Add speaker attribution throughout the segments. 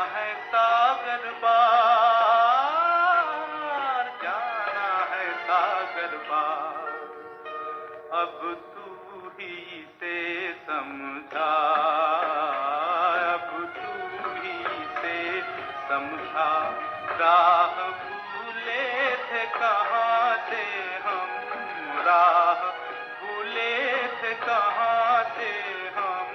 Speaker 1: है सागर पार, जाना है सागर पार। अब तू ही से समझा, अब तू ही से समझा। राह भूले थे कहाँ से हम, राह भूले थे कहाँ से हम।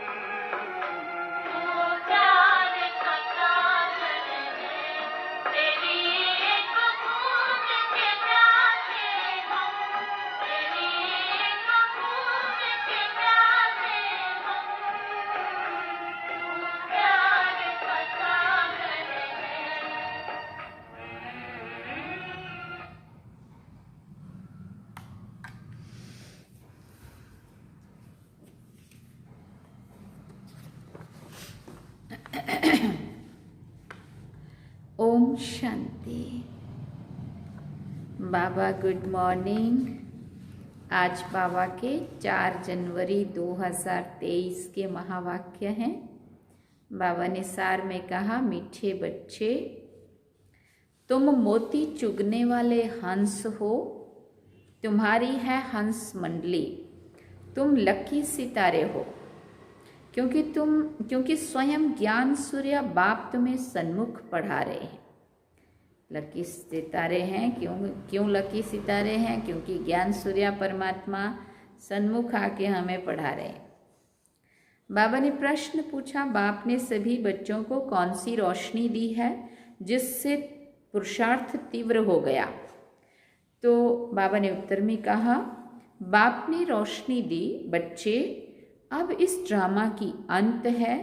Speaker 2: ओम शांति। बाबा गुड मॉर्निंग। आज बाबा के 4 जनवरी 2023 के महावाक्य हैं। बाबा ने सार में कहा, मीठे बच्चे, तुम मोती चुगने वाले हंस हो, तुम्हारी है हंस मंडली, तुम लकी सितारे हो, क्योंकि स्वयं ज्ञान सूर्य बाप तुम्हें सन्मुख पढ़ा रहे हैं। लकी सितारे हैं। क्यों लकी सितारे हैं? क्योंकि ज्ञान सूर्य परमात्मा सन्मुख आके हमें पढ़ा रहे हैं। बाबा ने प्रश्न पूछा, बाप ने सभी बच्चों को कौन सी रोशनी दी है जिससे पुरुषार्थ तीव्र हो गया? तो बाबा ने उत्तर में कहा, बाप ने रोशनी दी, बच्चे अब इस ड्रामा की अंत है,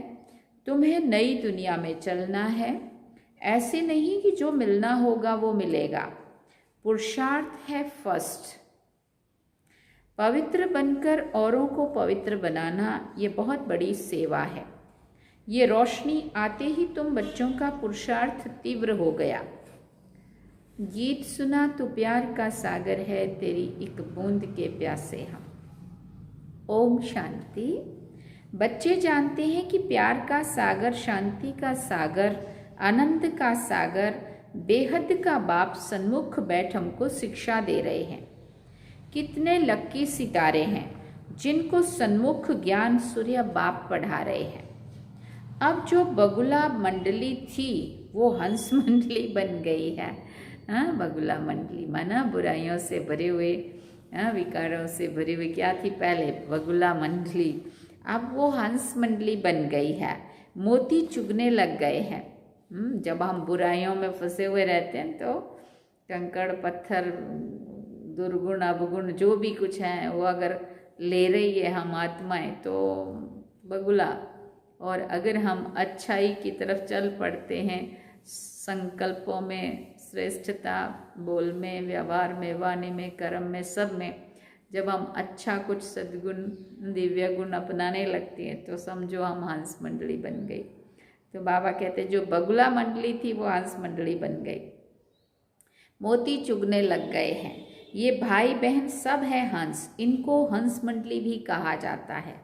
Speaker 2: तुम्हें नई दुनिया में चलना है। ऐसे नहीं कि जो मिलना होगा वो मिलेगा। पुरुषार्थ है फर्स्ट। पवित्र बनकर औरों को पवित्र बनाना ये बहुत बड़ी सेवा है। ये रोशनी आते ही तुम बच्चों का पुरुषार्थ तीव्र हो गया। गीत सुना तो प्यार का सागर है, तेरी एक बूंद के प्यासे हम। ओम शांति। बच्चे जानते हैं कि प्यार का सागर, शांति का सागर, आनंद का सागर, बेहद का बाप सन्मुख बैठ हमको शिक्षा दे रहे हैं। कितने लकी सितारे हैं जिनको सन्मुख ज्ञान सूर्य बाप पढ़ा रहे हैं। अब जो बगुला मंडली थी वो हंस मंडली बन गई है। बगुला मंडली माना बुराइयों से भरे हुए, विकारों से भरी हुई क्या थी पहले? बगुला मंडली। अब वो हंस मंडली बन गई है। मोती चुगने लग गए हैं। जब हम बुराइयों में फंसे हुए रहते हैं तो कंकड़ पत्थर, दुर्गुण अवगुण जो भी कुछ है वो अगर ले रही है हम आत्माएं तो बगुला। और अगर हम अच्छाई की तरफ चल पड़ते हैं, संकल्पों में श्रेष्ठता, बोल में, व्यवहार में, वाणी में, कर्म में, सब में जब हम अच्छा कुछ सद्गुण, दिव्य गुण अपनाने लगते हैं तो समझो हम हंस मंडली बन गई। तो बाबा कहते जो बगुला मंडली थी वो हंस मंडली बन गई। मोती चुगने लग गए हैं। ये भाई बहन सब है हंस, इनको हंस मंडली भी कहा जाता है।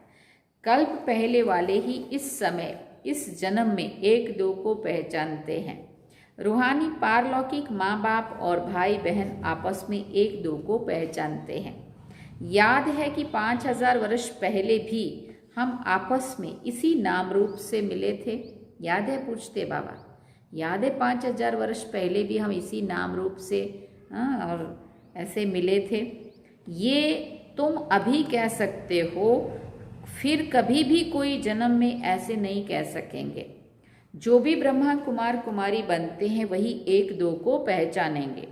Speaker 2: कल्प पहले वाले ही इस समय, इस जन्म में एक दो को पहचानते हैं। रूहानी पारलौकिक माँ बाप और भाई बहन आपस में एक दो को पहचानते हैं। याद है कि 5000 वर्ष पहले भी हम आपस में इसी नाम रूप से मिले थे। याद है? पूछते बाबा। याद है 5000 वर्ष पहले भी हम इसी नाम रूप से और ऐसे मिले थे। ये तुम अभी कह सकते हो, फिर कभी भी कोई जन्म में ऐसे नहीं कह सकेंगे। जो भी ब्रह्मा कुमार कुमारी बनते हैं वही एक दो को पहचानेंगे।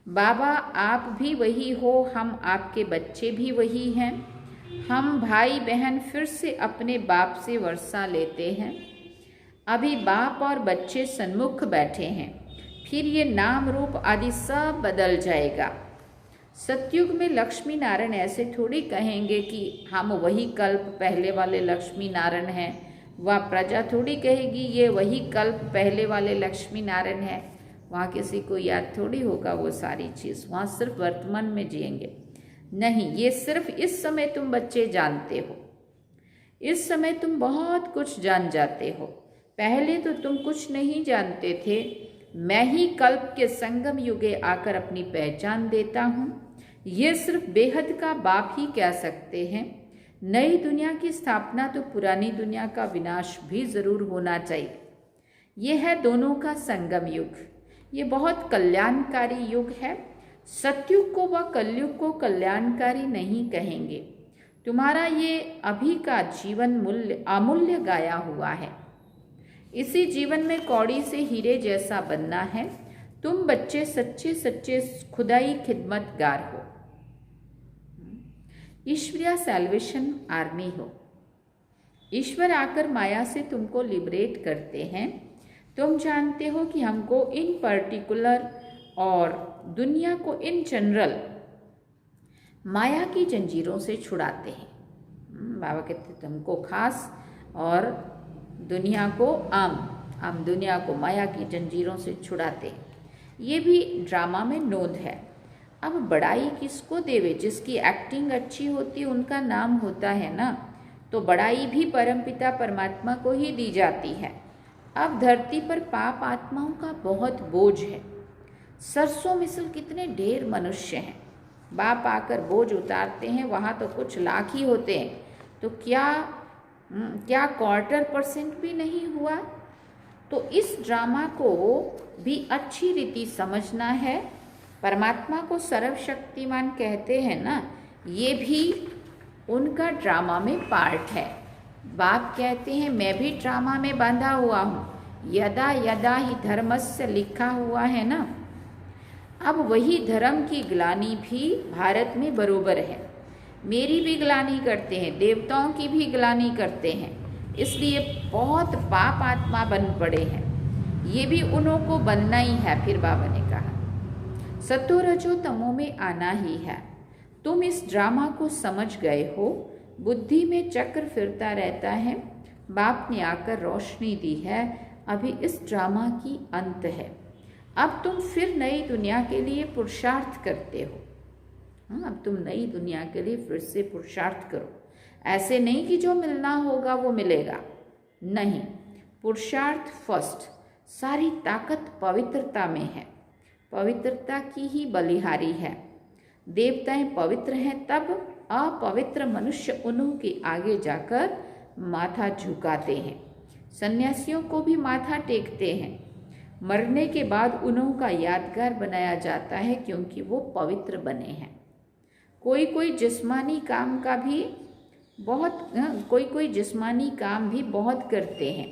Speaker 2: बाबा आप भी वही हो, हम आपके बच्चे भी वही हैं। हम भाई बहन फिर से अपने बाप से वर्षा लेते हैं। अभी बाप और बच्चे सन्मुख बैठे हैं, फिर ये नाम रूप आदि सब बदल जाएगा। सतयुग में लक्ष्मी नारायण ऐसे थोड़ी कहेंगे कि हम वही कल्प पहले वाले लक्ष्मी नारायण हैं। वह प्रजा थोड़ी कहेगी ये वही कल्प पहले वाले लक्ष्मी नारायण है। वहाँ किसी को याद थोड़ी होगा वो सारी चीज़। वहाँ सिर्फ वर्तमान में जिएंगे। नहीं, ये सिर्फ इस समय तुम बच्चे जानते हो। इस समय तुम बहुत कुछ जान जाते हो। पहले तो तुम कुछ नहीं जानते थे, मैं ही कल्प के संगम युगे आकर अपनी पहचान देता हूँ। ये सिर्फ बेहद का बाप ही कह सकते हैं। नई दुनिया की स्थापना तो पुरानी दुनिया का विनाश भी जरूर होना चाहिए। ये है दोनों का संगम युग। ये बहुत कल्याणकारी युग है। सतयुग को व कलयुग को कल्याणकारी नहीं कहेंगे। तुम्हारा ये अभी का जीवन अमूल्य गाया हुआ है। इसी जीवन में कौड़ी से हीरे जैसा बनना है। तुम बच्चे सच्चे सच्चे खुदाई खिदमतगार हो, ईश्वरीय सैल्वेशन आर्मी हो। ईश्वर आकर माया से तुमको लिबरेट करते हैं। तुम जानते हो कि हमको इन पर्टिकुलर और दुनिया को इन जनरल माया की जंजीरों से छुड़ाते हैं। बाबा कहते तुमको खास और दुनिया को आम दुनिया को माया की जंजीरों से छुड़ाते हैं। ये भी ड्रामा में नोंद है। अब बड़ाई किसको देवे? जिसकी एक्टिंग अच्छी होती है उनका नाम होता है ना। तो बड़ाई भी परमपिता परमात्मा को ही दी जाती है। अब धरती पर पाप आत्माओं का बहुत बोझ है। सरसों मिसल कितने ढेर मनुष्य हैं। बाप आकर बोझ उतारते हैं, वहाँ तो कुछ लाख ही होते हैं। तो क्या 0.25% भी नहीं हुआ? तो इस ड्रामा को भी अच्छी रीति समझना है। परमात्मा को सर्वशक्तिमान कहते हैं ना, ये भी उनका ड्रामा में पार्ट है। बाप कहते हैं मैं भी ड्रामा में बंधा हुआ हूँ। यदा यदा ही धर्मस्य लिखा हुआ है ना। अब वही धर्म की ग्लानि भी भारत में बरोबर है। मेरी भी ग्लानि करते हैं, देवताओं की भी ग्लानि करते हैं। इसलिए बहुत पाप आत्मा बन पड़े हैं। ये भी उन्हों को बनना ही है। फिर बाबा ने कहा सतो रजो तमो में आना ही है। तुम इस ड्रामा को समझ गए हो। बुद्धि में चक्र फिरता रहता है। बाप ने आकर रोशनी दी है। अभी इस ड्रामा की अंत है। अब तुम फिर नई दुनिया के लिए पुरुषार्थ करते हो। अब तुम नई दुनिया के लिए फिर से पुरुषार्थ करो। ऐसे नहीं कि जो मिलना होगा वो मिलेगा, नहीं। पुरुषार्थ फर्स्ट। सारी ताकत पवित्रता में है। पवित्रता की ही बलिहारी है। देवताएं पवित्र हैं, तब अपवित्र मनुष्य उन्हों के आगे जाकर माथा झुकाते हैं। सन्यासियों को भी माथा टेकते हैं। मरने के बाद उन्हों का यादगार बनाया जाता है, क्योंकि वो पवित्र बने हैं। कोई कोई जिस्मानी काम भी बहुत करते हैं।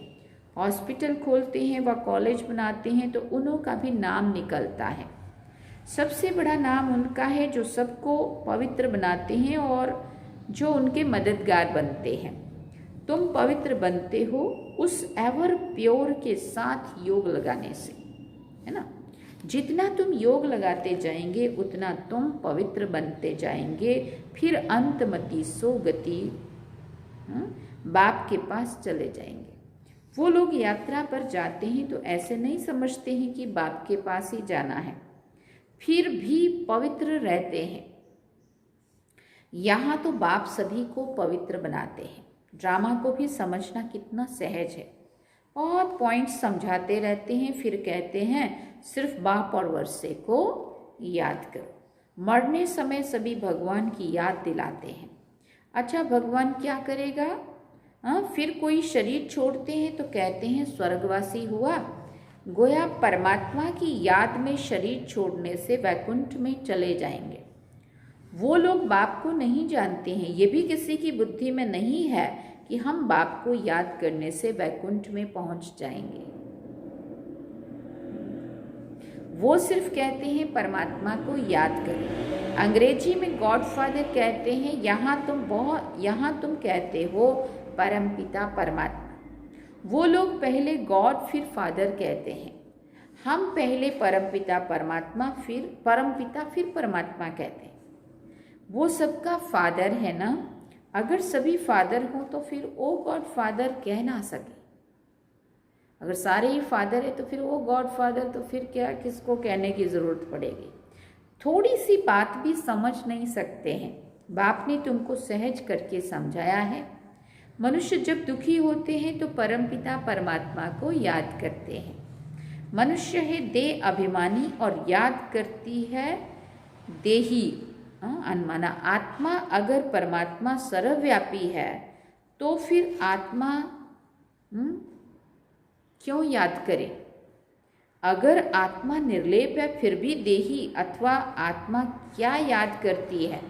Speaker 2: हॉस्पिटल खोलते हैं व कॉलेज बनाते हैं, तो उन्हों का भी नाम निकलता है। सबसे बड़ा नाम उनका है जो सबको पवित्र बनाते हैं और जो उनके मददगार बनते हैं। तुम पवित्र बनते हो उस एवर प्योर के साथ योग लगाने से, है ना। जितना तुम योग लगाते जाएंगे उतना तुम पवित्र बनते जाएंगे। फिर अंतमति सो गति बाप के पास चले जाएंगे। वो लोग यात्रा पर जाते हैं तो ऐसे नहीं समझते हैं कि बाप के पास ही जाना है, फिर भी पवित्र रहते हैं। यहाँ तो बाप सभी को पवित्र बनाते हैं। ड्रामा को भी समझना कितना सहज है। बहुत पॉइंट्स समझाते रहते हैं, फिर कहते हैं सिर्फ बाप और वर्षे को याद करो। मरने समय सभी भगवान की याद दिलाते हैं। अच्छा, भगवान क्या करेगा? फिर कोई शरीर छोड़ते हैं तो कहते हैं स्वर्गवासी हुआ। गोया परमात्मा की याद में शरीर छोड़ने से वैकुंठ में चले जाएंगे। वो लोग बाप को नहीं जानते हैं। ये भी किसी की बुद्धि में नहीं है कि हम बाप को याद करने से वैकुंठ में पहुंच जाएंगे। वो सिर्फ कहते हैं परमात्मा को याद करो। अंग्रेजी में गॉडफादर कहते हैं, यहाँ तुम कहते हो परमपिता परमात्मा। वो लोग पहले गॉड फिर फादर कहते हैं। हम पहले परमपिता परमात्मा फिर परमपिता फिर परमात्मा कहते हैं। वो सबका फादर है ना। अगर सभी फादर हों तो फिर ओ गॉड फादर कह ना सके। अगर सारे ही फादर है तो फिर वो गॉड फादर, तो फिर क्या किसको कहने की ज़रूरत पड़ेगी। थोड़ी सी बात भी समझ नहीं सकते हैं। बाप ने तुमको सहज करके समझाया है। मनुष्य जब दुखी होते हैं तो परमपिता परमात्मा को याद करते हैं। मनुष्य है देह अभिमानी और याद करती है देही अनमाना। आत्मा अगर परमात्मा सर्वव्यापी है तो फिर आत्मा क्यों याद करे? अगर आत्मा निर्लेप है फिर भी देही अथवा आत्मा क्या याद करती है?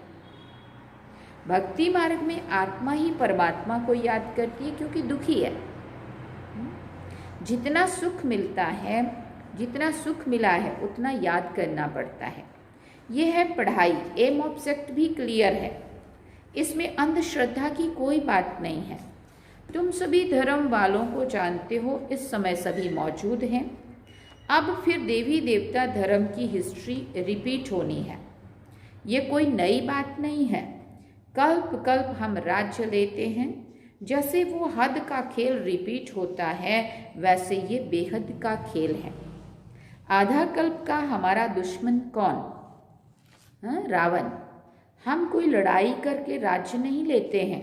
Speaker 2: भक्ति मार्ग में आत्मा ही परमात्मा को याद करती है क्योंकि दुखी है। जितना सुख मिलता है, जितना सुख मिला है उतना याद करना पड़ता है। यह है पढ़ाई। एम ऑब्जेक्ट भी क्लियर है, इसमें अंधश्रद्धा की कोई बात नहीं है। तुम सभी धर्म वालों को जानते हो, इस समय सभी मौजूद हैं। अब फिर देवी देवता धर्म की हिस्ट्री रिपीट होनी है। ये कोई नई बात नहीं है। कल्प कल्प हम राज्य लेते हैं। जैसे वो हद का खेल रिपीट होता है वैसे ये बेहद का खेल है। आधा कल्प का हमारा दुश्मन कौन? रावण। हम कोई लड़ाई करके राज्य नहीं लेते हैं,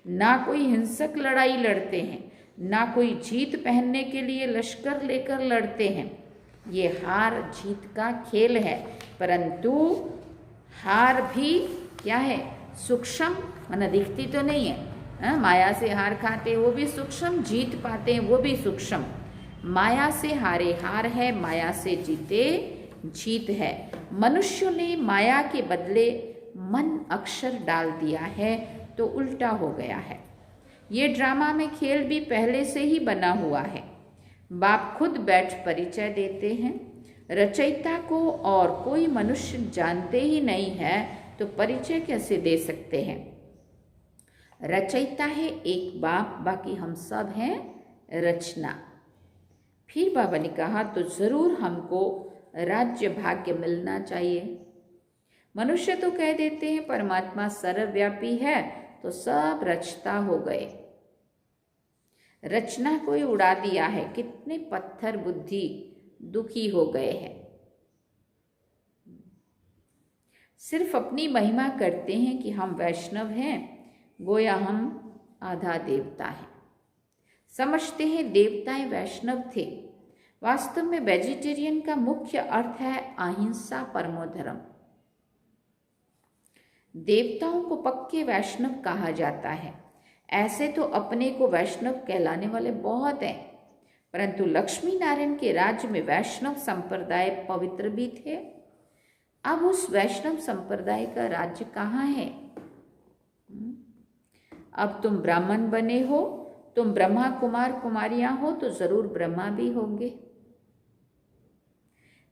Speaker 2: ना कोई हिंसक लड़ाई लड़ते हैं, ना कोई जीत पहनने के लिए लश्कर लेकर लड़ते हैं। ये हार जीत का खेल है, परंतु हार भी क्या है? सूक्ष्म, माना दिखती तो नहीं है। माया से हार खाते वो भी सूक्ष्म, जीत पाते हैं वो भी सूक्ष्म। माया से हारे हार है, माया से जीते जीत है। मनुष्य ने माया के बदले मन अक्षर डाल दिया है तो उल्टा हो गया है। ये ड्रामा में खेल भी पहले से ही बना हुआ है। बाप खुद बैठ परिचय देते हैं। रचयिता को और कोई मनुष्य जानते ही नहीं है तो परिचय कैसे दे सकते हैं? रचयिता है एक बाप, बाकी हम सब हैं रचना। फिर बाबा ने कहा तो जरूर हमको राज्य भाग्य मिलना चाहिए। मनुष्य तो कह देते हैं परमात्मा सर्वव्यापी है तो सब रचता हो गए। रचना को ही उड़ा दिया है। कितने पत्थर बुद्धि दुखी हो गए हैं। सिर्फ अपनी महिमा करते हैं कि हम वैष्णव हैं, गोया हम आधा देवता हैं। समझते हैं देवताएं वैष्णव थे। वास्तव में वेजिटेरियन का मुख्य अर्थ है अहिंसा परमो धर्म। देवताओं को पक्के वैष्णव कहा जाता है। ऐसे तो अपने को वैष्णव कहलाने वाले बहुत हैं, परंतु लक्ष्मी नारायण के राज्य में वैष्णव संप्रदाय पवित्र भी थे। अब उस वैष्णव संप्रदाय का राज्य कहाँ है? अब तुम ब्राह्मण बने हो, तुम ब्रह्मा कुमार कुमारियां हो तो जरूर ब्रह्मा भी होंगे।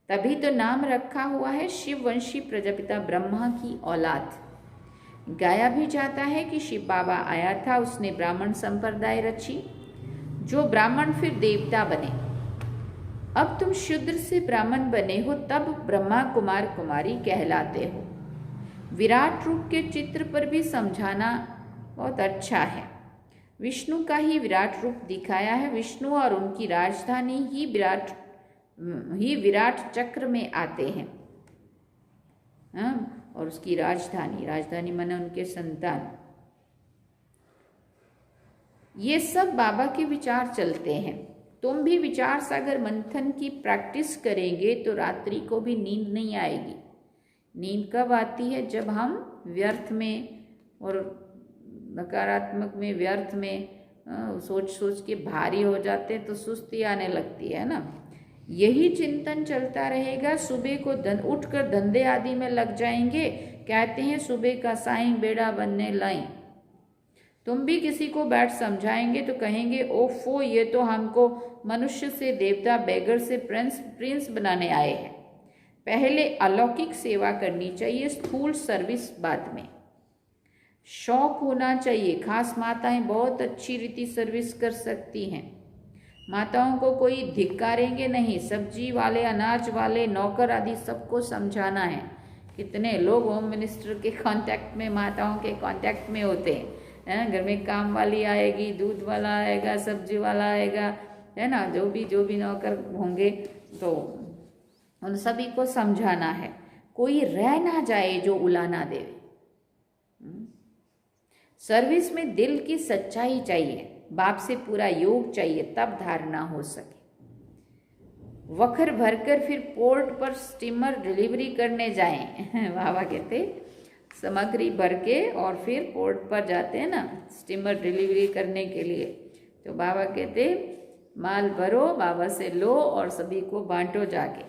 Speaker 2: तभी तो नाम रखा हुआ है शिववंशी प्रजापिता ब्रह्मा की औलाद। गाया भी जाता है कि शिव बाबा आया था, उसने ब्राह्मण संप्रदाय रची, जो ब्राह्मण फिर देवता बने। अब तुम शूद्र से ब्राह्मण बने हो तब ब्रह्मा कुमार कुमारी कहलाते हो। विराट रूप के चित्र पर भी समझाना बहुत अच्छा है। विष्णु का ही विराट रूप दिखाया है। विष्णु और उनकी राजधानी ही विराट चक्र में आते हैं। और उसकी राजधानी माने उनके संतान। ये सब बाबा के विचार चलते हैं। तुम भी विचार सागर मंथन की प्रैक्टिस करेंगे तो रात्रि को भी नींद नहीं आएगी। नींद कब आती है? जब हम व्यर्थ में और नकारात्मक में, व्यर्थ में सोच सोच के भारी हो जाते हैं तो सुस्ती आने लगती है ना। यही चिंतन चलता रहेगा। सुबह को उठकर धंधे आदि में लग जाएंगे। कहते हैं सुबह का साईं बेड़ा बनने लाई। तुम भी किसी को बैठ समझाएंगे तो कहेंगे ओफो, ये तो हमको मनुष्य से देवता, बेगर से प्रिंस बनाने आए हैं। पहले अलौकिक सेवा करनी चाहिए, स्थूल सर्विस बाद में। शौक होना चाहिए। खास माताएं बहुत अच्छी रीति सर्विस कर सकती हैं। माताओं को कोई धिक्कारेंगे नहीं। सब्जी वाले, अनाज वाले, नौकर आदि सबको समझाना है। कितने लोग होम मिनिस्टर के कांटेक्ट में, माताओं के कांटेक्ट में होते हैं। घर में काम वाली आएगी, दूध वाला आएगा, सब्जी वाला आएगा, है ना। जो भी नौकर होंगे तो उन सभी को समझाना है। कोई रह ना जाए जो उला ना दे। सर्विस में दिल की सच्चाई चाहिए, बाप से पूरा योग चाहिए, तब धारणा हो सके। वखर भरकर फिर पोर्ट पर स्टीमर डिलीवरी करने जाएं। बाबा कहते सामग्री भर के और फिर पोर्ट पर जाते हैं ना स्टीमर डिलीवरी करने के लिए, तो बाबा कहते माल भरो, बाबा से लो और सभी को बांटो जाके।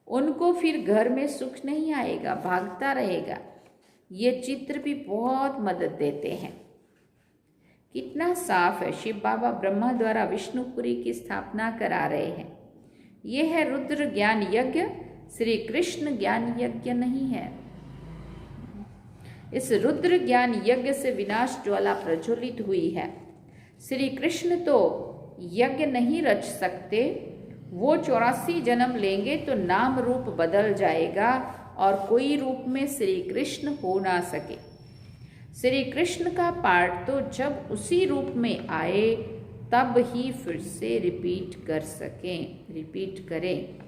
Speaker 2: उनको फिर घर में सुख नहीं आएगा, भागता रहेगा। ये चित्र भी बहुत मदद देते हैं। कितना साफ है। शिव बाबा ब्रह्मा द्वारा विष्णुपुरी की स्थापना करा रहे हैं। यह है रुद्र ज्ञान यज्ञ, श्री कृष्ण ज्ञान यज्ञ नहीं है। इस रुद्र ज्ञान यज्ञ से विनाश ज्वाला प्रज्वलित हुई है। श्री कृष्ण तो यज्ञ नहीं रच सकते, वो 84 जन्म लेंगे तो नाम रूप बदल जाएगा और कोई रूप में श्री कृष्ण हो ना सके। श्री कृष्ण का पाठ तो जब उसी रूप में आए तब ही फिर से रिपीट कर सकें, रिपीट करें।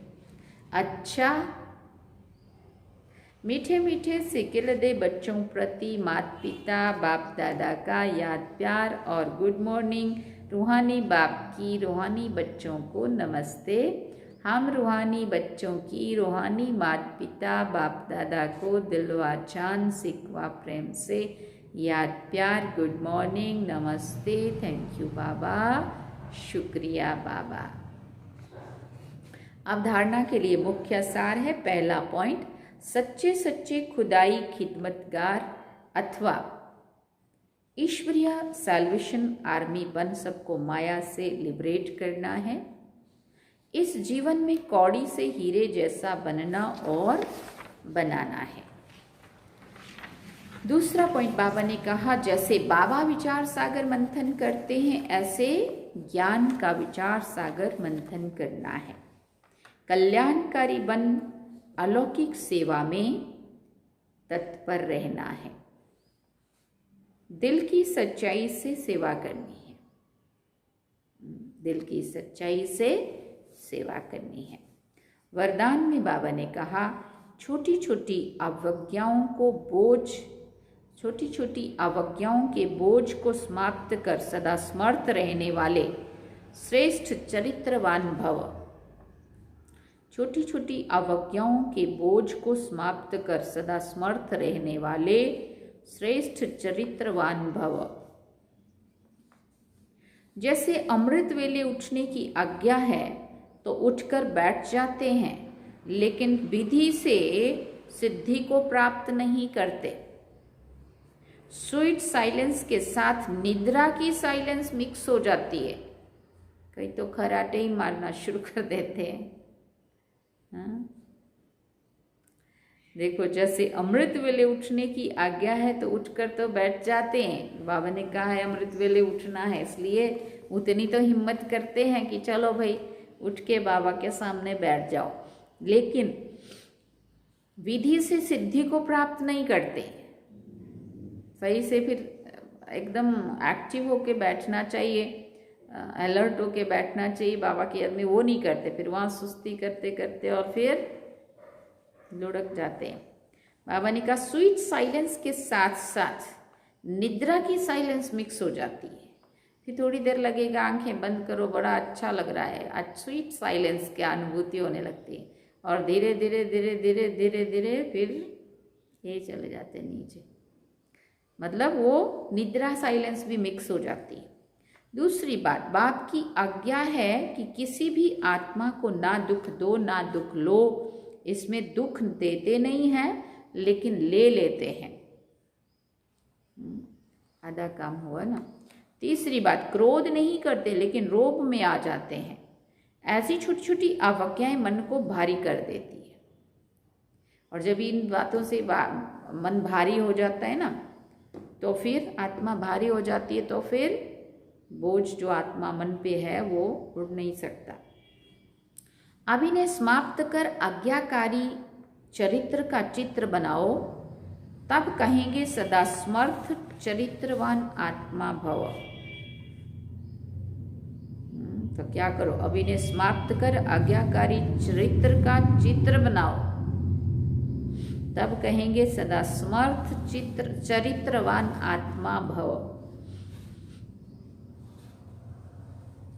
Speaker 2: अच्छा, मीठे मीठे सिकिल दे बच्चों प्रति माता पिता बाप दादा का याद प्यार और गुड मॉर्निंग। रूहानी बाप की रूहानी बच्चों को नमस्ते। हम रूहानी बच्चों की रूहानी माता पिता बाप दादा को दिलवा चांद सिकवा प्रेम से याद प्यार, गुड मॉर्निंग, नमस्ते, थैंक यू बाबा, शुक्रिया बाबा। अवधारणा के लिए मुख्य सार है। पहला पॉइंट, सच्चे सच्चे खुदाई खिदमतगार अथवा ईश्वरीय सैल्वेशन आर्मी बन सबको माया से लिबरेट करना है। इस जीवन में कौड़ी से हीरे जैसा बनना और बनाना है। दूसरा पॉइंट बाबा ने कहा, जैसे बाबा विचार सागर मंथन करते हैं ऐसे ज्ञान का विचार सागर मंथन करना है। कल्याणकारी बन अलौकिक सेवा में तत्पर रहना है। दिल की सच्चाई से सेवा करनी है। दिल की सच्चाई से सेवा करनी है। वरदान में बाबा ने कहा, छोटी छोटी अवज्ञाओं को बोझ, छोटी छोटी अवज्ञाओं के बोझ को समाप्त कर सदा समर्थ रहने वाले श्रेष्ठ चरित्रवान भव। छोटी छोटी अवज्ञाओं के बोझ को समाप्त कर सदा समर्थ रहने वाले श्रेष्ठ चरित्रवान भव। जैसे अमृत वेले उठने की आज्ञा है तो उठकर बैठ जाते हैं, लेकिन विधि से सिद्धि को प्राप्त नहीं करते। स्वीट साइलेंस के साथ निद्रा की साइलेंस मिक्स हो जाती है। कई तो खराटे ही मारना शुरू कर देते हैं। हाँ? देखो, जैसे अमृत वेले उठने की आज्ञा है तो उठकर तो बैठ जाते हैं। बाबा ने कहा है अमृत वेले उठना है, इसलिए उतनी तो हिम्मत करते हैं कि चलो भाई उठ के बाबा के सामने बैठ जाओ, लेकिन विधि से सिद्धि को प्राप्त नहीं करते। सही से फिर एकदम एक्टिव होके बैठना चाहिए, अलर्ट होके बैठना चाहिए बाबा की याद में, वो नहीं करते। फिर वहाँ सुस्ती करते करते और फिर लुढ़क जाते हैं। बाबा ने कहा स्वीट साइलेंस के साथ साथ निद्रा की साइलेंस मिक्स हो जाती है। फिर थोड़ी देर लगेगा, आंखें बंद करो, बड़ा अच्छा लग रहा है, आज स्वीट साइलेंस की अनुभूति होने लगती है, और धीरे धीरे धीरे धीरे धीरे धीरे फिर ये चले जाते हैं नीचे। मतलब वो निद्रा साइलेंस भी मिक्स हो जाती है। दूसरी बात, बाप की आज्ञा है कि किसी भी आत्मा को ना दुख दो ना दुख लो। इसमें दुख देते नहीं हैं लेकिन ले लेते हैं। आधा काम हुआ ना। तीसरी बात, क्रोध नहीं करते लेकिन रोब में आ जाते हैं। ऐसी छोटी छोटी अवज्ञाएं मन को भारी कर देती है, और जब इन बातों से मन भारी हो जाता है ना, तो फिर आत्मा भारी हो जाती है, तो फिर बोझ जो आत्मा मन पे है वो उड़ नहीं सकता। अब इन्हें समाप्त कर आज्ञाकारी चरित्र का चित्र बनाओ, तब कहेंगे सदा समर्थ चरित्रवान आत्मा भव। तो क्या करो, अब इन्हें समाप्त कर आज्ञाकारी चरित्र का चित्र बनाओ, तब कहेंगे सदा समर्थ चरित्रवान आत्मा भव।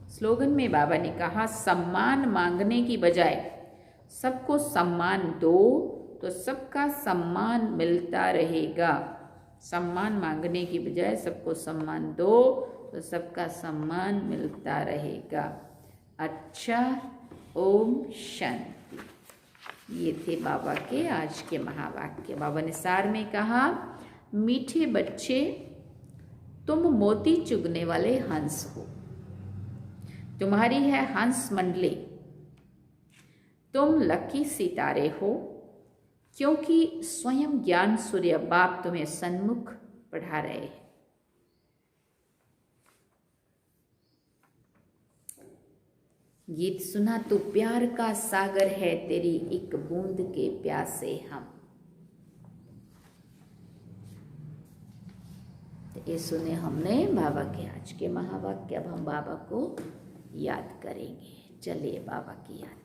Speaker 2: स्लोगन में बाबा ने कहा, सम्मान मांगने की बजाय सबको सम्मान दो तो सबका सम्मान मिलता रहेगा। सम्मान मांगने की बजाय सबको सम्मान दो तो सबका सम्मान मिलता रहेगा। अच्छा, ओम शांति। ये थे बाबा के आज के महावाक्य। बाबा ने सार में कहा, मीठे बच्चे, तुम मोती चुगने वाले हंस हो। तुम्हारी है हंस मंडली। तुम लकी सितारे हो, क्योंकि स्वयं ज्ञान सूर्य बाप तुम्हें सन्मुख पढ़ा रहे हैं। गीत सुना तो प्यार का सागर है, तेरी एक बूंद के प्यासे हम। तो ये सुने हमने बाबा के आज के महावाक्य। अब हम बाबा को याद करेंगे। चलिए बाबा की याद।